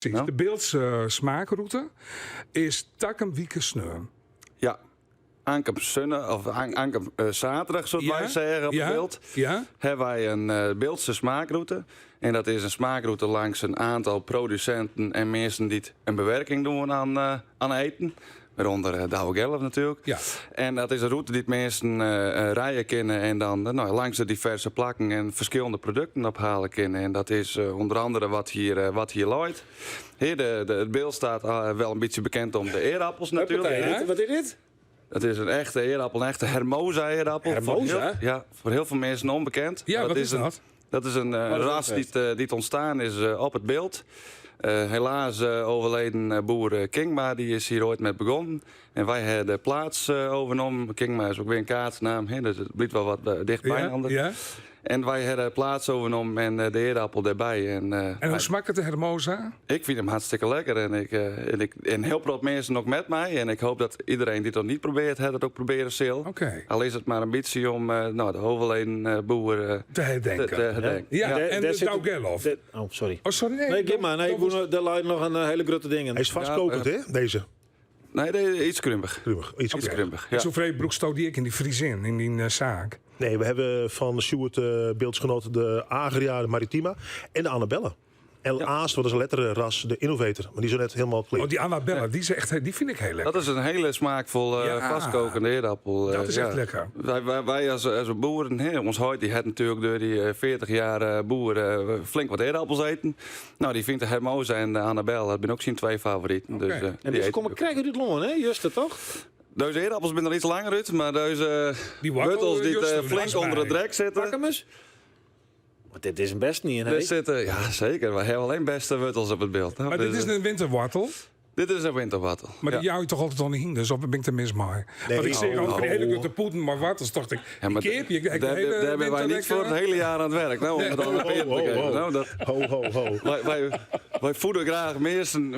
Precies. Nou? De Beeldse smaakroute is Takkenwieke Sneu. Ja. Aankom zaterdag, zullen wij zeggen, op het beeld. Ja. Hebben wij een Beeldse smaakroute. En dat is een smaakroute langs een aantal producenten en mensen die een bewerking doen aan eten. Waaronder Douwe Gelf natuurlijk. Ja. En dat is een route die mensen rijden kunnen en dan langs de diverse plakken en verschillende producten ophalen kunnen. En dat is onder andere wat hier looit. Hier, het beeld staat wel een beetje bekend om de eerappels natuurlijk. Wat is dit? Het is een echte eerappel, een echte Hermosa-eerappel. Hermosa? Voor heel veel mensen onbekend. Ja, Maar wat is dat? Dat is een ras die ontstaan is op het beeld. Helaas overleden boer Kingma, die is hier ooit met begonnen. En wij hebben de plaats overnomen. Kingma is ook weer een kaatsnaam, dus het blijft wel wat dichtbij. Ja. En wij hebben de plaats overnomen en de eerappel erbij. En hoe smaakt het de Hermosa? Ik vind hem hartstikke lekker. En heel veel mensen ook met mij. En ik hoop dat iedereen die het nog niet probeert, het ook proberen zal. Oké. Al is het maar een beetje om de overleden boer Te herdenken. te herdenken. Ja, Daar en zit de Douwe Gelf. Oh, sorry. Oh, sorry. Nee, geef maar. Nee, daar lijkt nog een hele grote ding in. Hij is vastkokend, hè, deze? Nee, iets krumpig. Iets Iets krumpig, ja. Ja. Zo vreemd broek stoot die ik in die Friesin, in die zaak. Nee, we hebben van Sjoerd beeldsgenoten de Agria, de Maritima en de Annabelle. En Aast, wat is een letterenras, de Innovator. Maar die zo net helemaal klein. Oh, die Annabella, die vind ik heel lekker. Dat is een hele smaakvolle vastkokende eerappel. Dat is echt lekker. Wij als boeren, ons huid, die had natuurlijk door die 40 jaar boeren flink wat eerappels eten. Nou, die vindt de Hermosa en de Annabelle, dat zijn ook zijn twee favorieten. Oké. Dus, En die deze eten komen ook. krijgen uit Londen, hè? Juist toch? Deze eerappels zijn er iets langer uit, maar deze Die wortel, wortels die juist er flink naast onder bij. de drek zitten. Pak hem eens. Want dit is een best niet, hè? Er zitten, ja, zeker. We hebben alleen beste wortels op het beeld. Nou, Maar dit is een winterwortel. dit is een winterwortel. Maar die jou je toch altijd al niet hing, dus of ben ik te mis maar. Want ik zeg ook van die hele grote poeten, maar wat is toch de maar keep je daar hebben wij niet voor het hele jaar aan het werk. Nou, om het dan te geven. Nou, dat, Ho. wij voeden graag mensen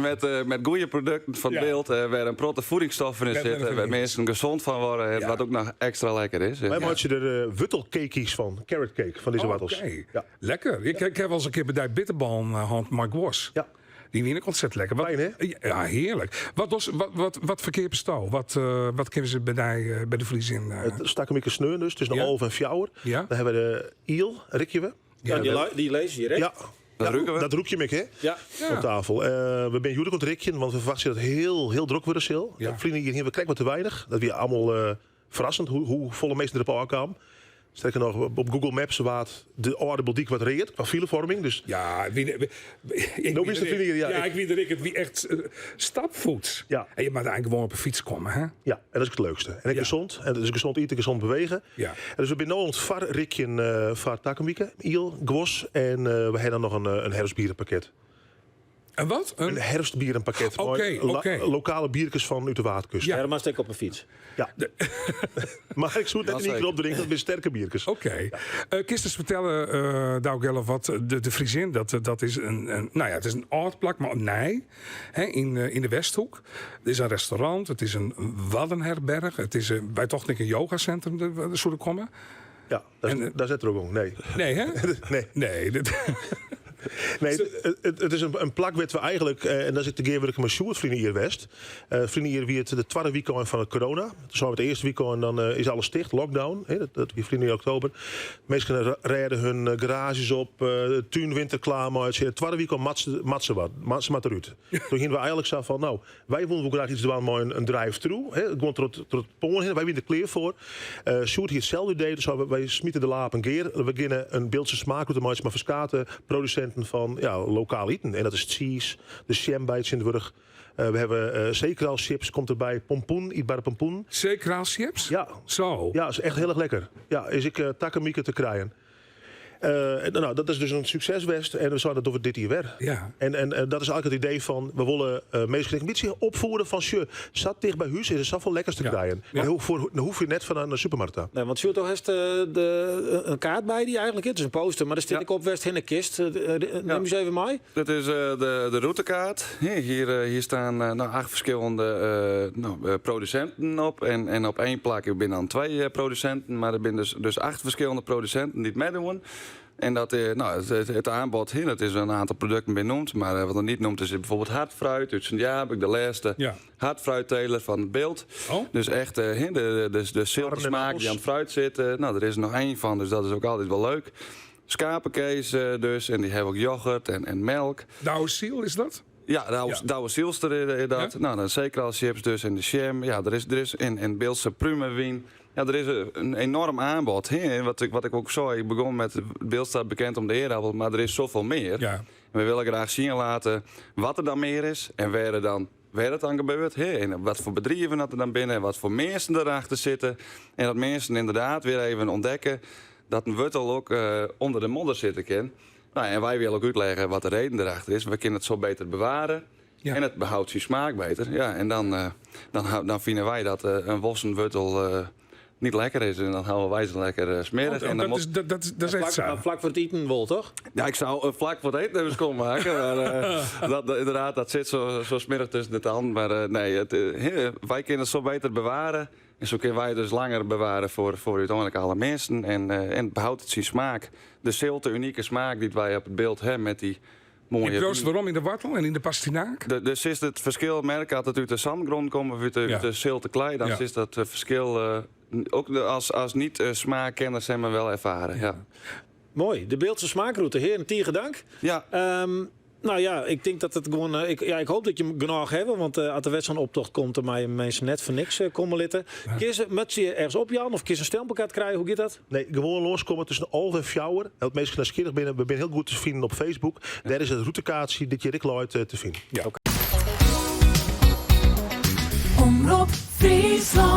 met goede producten van het Ja. beeld. Waar een protte voedingsstoffen in Dat ben ik zitten. Waar eens. mensen gezond van worden. En Ja. wat ook nog extra lekker is. Wij maken er wuttelcakejes van. Carrot cake, van deze wattels. Oké. Ja. Lekker. Ik heb wel eens een keer bij die bitterbal hand Mark Was. Ja. Die vind ik ontzettend lekker. Fijn, hè? Ja, heerlijk. Wat verkeerd bestouw? Wat kunnen ze bij de Friesin? Het stak een beetje sneu dus, tussen de Ja. Olf en Fjouwer. Ja. Dan hebben we de Iel, rikje we. Ja, die lees je hier, hè? Ja. Dat ruiken we. Dat roek je me, hè? Ja. Op tafel. We zijn jullie aan het rikje, want we verwachten dat het heel druk wordt. Ja. Vrienden hier, we krijgen wat te weinig. Dat weer allemaal verrassend hoe volle meesten erop aankwamen. Sterker nog, op Google Maps waard de orde dik wat reed qua filevorming. Dus Ja, ik is de vriendin, ja. ik weet dat ik het wie echt stapvoets. Ja. En je moet eigenlijk gewoon op een fiets komen, hè? ja, en dat is het leukste. En ik Ja. gezond. En dat is gezond eten, gezond bewegen. Ja. En dus we zijn nu ons var rikje voor Takkenwieke, Iel, Gwos. En we hebben dan nog een herfstbierenpakket. En wat? Een herfstbierenpakket. Oké, oké. Lokale biertjes van uit de Waardkust. Ja. Ja, dan maar steek op een fiets. Ja. Maar ik zoet net niet zeker. op drinken, dat zijn sterke biertjes. Oké. Kist eens vertellen, Douwe Gelf, wat de Friesin, dat is het is een oud plak, maar nee, hè, in de Westhoek. Het is een restaurant, het is een waddenherberg, het is bij toch niet een yogacentrum, zou er komen? Ja, daar zit er ook om. Nee. Nee, hè? Nee. Nee, Nee, het is een plak waar we eigenlijk, en daar zit de keer met Sjoerd vrienden hier West. Vrienden hier wie het de tweede weekend van het corona. Toen zijn we het eerste weekend en dan is alles dicht, lockdown. Dat wie vrienden in oktober. Mensen rijden hun garages op, tuin winter klaar, maar het tweede weekend matsen maar eruit. Toen gingen we eigenlijk zo van, nou, wij willen ook graag iets doen met een drive-thru. Gewoon tot het polen heen, wij winnen er klaar voor. Sjoerd hier hetzelfde deed, dus wij smieten de laap een keer. We beginnen een beeldse smaak te maken, maar verskaten producenten van lokaal eten. En dat is cheese, de shambijts in de Wurg. We hebben zeekraal chips, komt erbij. Pompoen, eetbare pompoen. zeekraalschips? Ja. Zo. Ja, is echt heel erg lekker. Ja, is ik takkemieke te krijgen. Nou, dat is dus een succeswest en we zouden dat door dit hier weer. Ja. En dat is eigenlijk het idee van, we willen mensen een beetje opvoeren van, zat dicht bij huis, is het zoveel lekkers te Ja. krijgen. Ja. Dan hoef je net van een supermarkt aan. Nee, want Sjoerd, toch heeft een kaart bij die eigenlijk. Het is een poster, maar daar zit ik op West in de kist. Neem eens even mee. Dit is de routekaart. Hier staan 8 verschillende producenten op. En op één plak binnen dan 2 producenten. Maar er zijn dus 8 verschillende producenten die het meedoen. En dat, het aanbod, het is een aantal producten benoemd, maar wat er niet noemt is bijvoorbeeld hartfruit. Dus ja, heb ik de laatste hartfruitteler van het beeld. Oh. Dus echt de zilte smaak die aan het fruit zit. Er is er nog één van, dus dat is ook altijd wel leuk. Schapenkees dus, en die hebben ook yoghurt en melk. Douwe Ziel, is dat? Ja, Douwe Zielster dat. Ja? Nou, dan zeker als chips dus en de jam. Ja, er is in Beeldse Prumewien. Ja, er is een enorm aanbod. Wat ik ook zei, ik begon met Beeld staat bekend om de eerappel, maar er is zoveel meer. Ja. En we willen graag zien laten wat er dan meer is en waar het dan gebeurt. En wat voor bedrijven dat er dan binnen en wat voor mensen erachter zitten. En dat mensen inderdaad weer even ontdekken dat een wortel ook onder de modder zitten kan. Nou, en wij willen ook uitleggen wat de reden erachter is. We kunnen het zo beter bewaren. Ja. En het behoudt zijn smaak beter. Ja, en dan vinden wij dat een wossenwortel niet lekker is. En dan houden wij ze lekker smerig. En dan Dat is echt zo. Vlak voor het eten wel, toch? ja, ik zou vlak voor het eten even schoonmaken. Maar inderdaad, dat zit zo smerig tussen de tanden. Maar nee, wij kunnen het zo beter bewaren. En zo kunnen wij het dus langer bewaren voor uiteindelijk alle mensen. En behoudt het zijn smaak. De zilte unieke smaak die wij op het beeld hebben met die mooie... Je proost waarom in de wortel en in de pastinaak? Dus is het verschil, merk dat het uit de zandgrond komt of uit de zilte klei, dan is dat verschil ook als niet-smaakkenners hebben we wel ervaren. Ja. Mooi. De Beeldse smaakroute. Heren, tieren dank. Ja. Nou ja, ik denk dat het gewoon... ik hoop dat je hem genoeg hebt, want als de wedstrijdoptocht komt, dan mij mensen net voor niks komen litten. Moet je ergens op, Jan? Of kun je een stempelkaart krijgen? Hoe gaat dat? Nee, gewoon loskomen tussen 11 en 4 uur. En het meest nieuwsgierig binnen. We zijn heel goed te vinden op Facebook. Daar is het routekaartje dit je Rick Lloyd te vinden. Ja. Omroep Friesland.